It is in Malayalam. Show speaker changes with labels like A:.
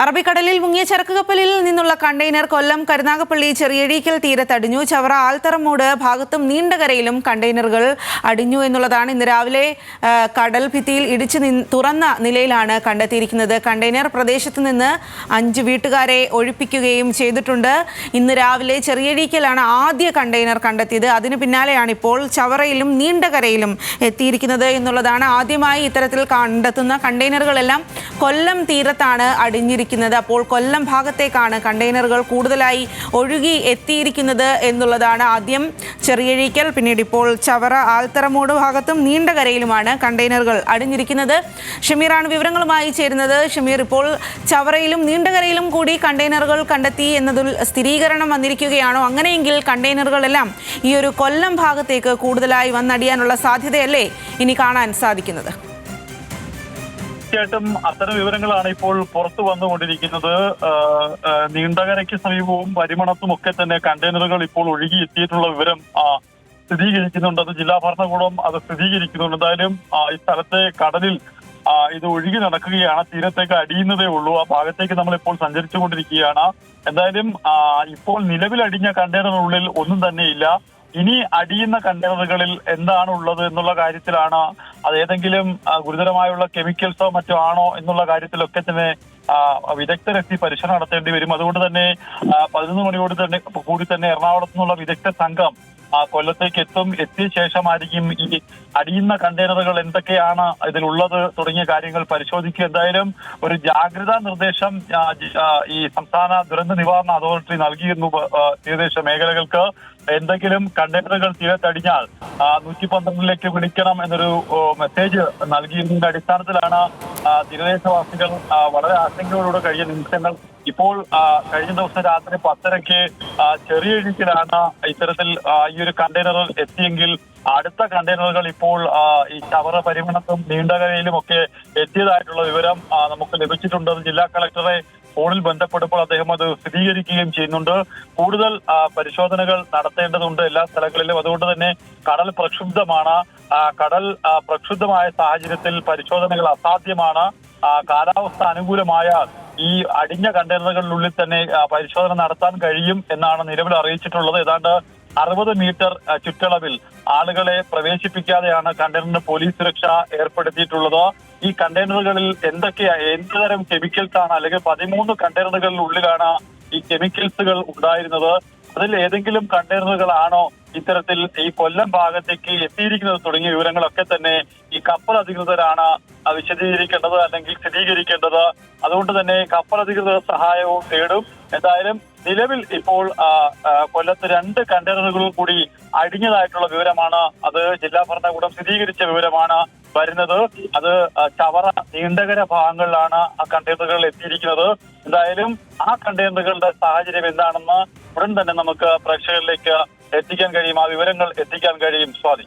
A: അറബിക്കടലിൽ മുങ്ങിയ ചരക്ക് കപ്പലിൽ നിന്നുള്ള കണ്ടെയ്നർ കൊല്ലം കരുനാഗപ്പള്ളി ചെറിയഴീക്കൽ തീരത്തടിഞ്ഞു. ചവറ ആൽത്തറമൂട് ഭാഗത്തും നീണ്ടകരയിലും കണ്ടെയ്നറുകൾ അടിഞ്ഞു എന്നുള്ളതാണ്. ഇന്ന് രാവിലെ കടൽ ഭിത്തിയിൽ ഇടിച്ച് തുറന്ന നിലയിലാണ് കണ്ടെത്തിയിരിക്കുന്നത്. കണ്ടെയ്നർ പ്രദേശത്ത് നിന്ന് 5 വീട്ടുകാരെ ഒഴിപ്പിക്കുകയും ചെയ്തിട്ടുണ്ട്. ഇന്ന് രാവിലെ ചെറിയഴീക്കലാണ് ആദ്യ കണ്ടെയ്നർ കണ്ടെത്തിയത്. അതിന് പിന്നാലെയാണ് ഇപ്പോൾ ചവറയിലും നീണ്ടകരയിലും എത്തിയിരിക്കുന്നത് എന്നുള്ളതാണ്. ആദ്യമായി ഇത്തരത്തിൽ കണ്ടെത്തുന്ന കണ്ടെയ്നറുകളെല്ലാം കൊല്ലം തീരത്താണ് അടിഞ്ഞിരിക്കുന്നത്. അപ്പോൾ കൊല്ലം ഭാഗത്തേക്കാണ് കണ്ടെയ്നറുകൾ കൂടുതലായി ഒഴുകി എത്തിയിരിക്കുന്നത് എന്നുള്ളതാണ്. ആദ്യം ചെറിയഴീക്കൽ, പിന്നീട് ഇപ്പോൾ ചവറ ആൽത്തറമൂട് ഭാഗത്തും നീണ്ടകരയിലുമാണ് കണ്ടെയ്നറുകൾ അടിഞ്ഞിരിക്കുന്നത്. ഷമീറാണ് വിവരങ്ങളുമായി ചേരുന്നത്. ഷമീർ, ഇപ്പോൾ ചവറയിലും നീണ്ടകരയിലും കൂടി കണ്ടെയ്നറുകൾ കണ്ടെത്തി എന്നതിൽ സ്ഥിരീകരണം വന്നിരിക്കുകയാണോ? അങ്ങനെയെങ്കിൽ കണ്ടെയ്നറുകളെല്ലാം ഈ ഒരു കൊല്ലം ഭാഗത്തേക്ക് കൂടുതലായി വന്നടിയാനുള്ള സാധ്യതയല്ലേ ഇനി കാണാൻ സാധിക്കുന്നത്?
B: തീർച്ചയായിട്ടും അത്തരം വിവരങ്ങളാണ് ഇപ്പോൾ പുറത്തു വന്നുകൊണ്ടിരിക്കുന്നത്. നീണ്ടകരയ്ക്ക് സമീപവും പരിമണത്തും ഒക്കെ തന്നെ കണ്ടെയ്നറുകൾ ഇപ്പോൾ ഒഴുകി എത്തിയിട്ടുള്ള വിവരം സ്ഥിരീകരിക്കുന്നുണ്ട്. അത് ജില്ലാ ഭരണകൂടം അത് സ്ഥിരീകരിക്കുന്നുണ്ട്. എന്തായാലും ഈ സ്ഥലത്തെ കടലിൽ ഇത് ഒഴുകി നടക്കുകയാണ്. തീരത്തേക്ക് അടിയുന്നതേ ഉള്ളൂ. ആ ഭാഗത്തേക്ക് നമ്മൾ ഇപ്പോൾ സഞ്ചരിച്ചുകൊണ്ടിരിക്കുകയാണ്. എന്തായാലും ഇപ്പോൾ നിലവിൽ അടിഞ്ഞ കണ്ടെയ്നറിനുള്ളിൽ ഒന്നും തന്നെയില്ല. ഇനി അടിയുന്ന കണ്ടെയ്നറുകളിൽ എന്താണ് ഉള്ളത് എന്നുള്ള കാര്യത്തിലാണ്, അത് ഏതെങ്കിലും ഗുരുതരമായുള്ള കെമിക്കൽസോ മറ്റോ ആണോ എന്നുള്ള കാര്യത്തിലൊക്കെ തന്നെ വിദഗ്ധരെത്തി പരിശോധന നടത്തേണ്ടി വരും. അതുകൊണ്ട് തന്നെ 11 മണിയോട് കൂടി തന്നെ എറണാകുളത്തു നിന്നുള്ള വിദഗ്ധ സംഘം കൊല്ലത്തേക്ക് എത്തിയ ശേഷമായിരിക്കും ഈ അടിയുന്ന കണ്ടെയ്നറുകൾ എന്തൊക്കെയാണ് ഇതിലുള്ളത് തുടങ്ങിയ കാര്യങ്ങൾ പരിശോധിക്കുക. എന്തായാലും ഒരു ജാഗ്രതാ നിർദ്ദേശം ഈ സംസ്ഥാന ദുരന്ത നിവാരണ അതോറിറ്റി നൽകിയിരുന്നു. തീരദേശ മേഖലകൾക്ക് എന്തെങ്കിലും കണ്ടെയ്നറുകൾ തീരത്തടിഞ്ഞാൽ 112ലേക്ക് വിളിക്കണം എന്നൊരു മെസ്സേജ് നൽകിയതിന്റെ അടിസ്ഥാനത്തിലാണ് തീരദേശവാസികൾ വളരെ ആശങ്കയോടുകൂടെ കഴിഞ്ഞ നിമിഷങ്ങൾ. ഇപ്പോൾ കഴിഞ്ഞ ദിവസം രാത്രി 10:30-ക്ക് ചെറിയഴീക്കലാണ് ഇത്തരത്തിൽ ഈ ഒരു കണ്ടെയ്നർ എത്തിയെങ്കിൽ അടുത്ത കണ്ടെയ്നറുകൾ ഇപ്പോൾ ഈ ചവറ പരിമണത്തും നീണ്ടകരയിലും ഒക്കെ എത്തിയതായിട്ടുള്ള വിവരം നമുക്ക് ലഭിച്ചിട്ടുണ്ട്. ജില്ലാ കളക്ടറെ ഫോണിൽ ബന്ധപ്പെടുമ്പോൾ അദ്ദേഹം അത് സ്ഥിരീകരിക്കുകയും ചെയ്യുന്നുണ്ട്. കൂടുതൽ പരിശോധനകൾ നടത്തേണ്ടതുണ്ട് എല്ലാ സ്ഥലങ്ങളിലും. അതുകൊണ്ട് തന്നെ കടൽ പ്രക്ഷുബ്ധമാണ്. കടൽ പ്രക്ഷുബ്ധമായ സാഹചര്യത്തിൽ പരിശോധനകൾ അസാധ്യമാണ്. കാലാവസ്ഥ അനുകൂലമായാൽ ഈ അടിഞ്ഞ കണ്ടെയ്നറുകളിനുള്ളിൽ തന്നെ പരിശോധന നടത്താൻ കഴിയും എന്നാണ് നിലവിൽ അറിയിച്ചിട്ടുള്ളത്. ഏതാണ്ട് 60 മീറ്റർ ചുറ്റളവിൽ ആളുകളെ പ്രവേശിപ്പിക്കാതെയാണ് കണ്ടെയ്നറിന് പോലീസ് സുരക്ഷ ഏർപ്പെടുത്തിയിട്ടുള്ളത്. ഈ കണ്ടെയ്നറുകളിൽ എന്ത് തരം കെമിക്കൽസ് ആണ്, അല്ലെങ്കിൽ 13 കണ്ടെയ്നറുകളിനുള്ളിലാണ് ഈ കെമിക്കൽസുകൾ ഉണ്ടായിരുന്നത്. അതിൽ ഏതെങ്കിലും കണ്ടെയ്നറുകളാണോ ഇത്തരത്തിൽ ഈ കൊല്ലം ഭാഗത്തേക്ക് എത്തിയിരിക്കുന്നത് തുടങ്ങിയ വിവരങ്ങളൊക്കെ തന്നെ ഈ കപ്പൽ അധികൃതരാണ് വിശദീകരിക്കേണ്ടത് അല്ലെങ്കിൽ സ്ഥിരീകരിക്കേണ്ടത്. അതുകൊണ്ട് തന്നെ കപ്പൽ അധികൃതർ സഹായവും തേടും. എന്തായാലും നിലവിൽ ഇപ്പോൾ കൊല്ലത്ത് 2 കണ്ടെയ്നറുകളും കൂടി അടിഞ്ഞതായിട്ടുള്ള വിവരമാണ്. അത് ജില്ലാ ഭരണകൂടം സ്ഥിരീകരിച്ച വിവരമാണ് വരുന്നത്. അത് ചവറ നീണ്ടകര ഭാഗങ്ങളിലാണ് ആ കണ്ടെയ്നറുകൾ എത്തിയിരിക്കുന്നത്. എന്തായാലും ആ കണ്ടെയ്നറുകളുടെ സാഹചര്യം എന്താണെന്ന് ഉടൻ തന്നെ നമുക്ക് പ്രേക്ഷകരിലേക്ക് എത്തിക്കാൻ കഴിയും, ആ വിവരങ്ങൾ എത്തിക്കാൻ കഴിയും. സ്വാതി.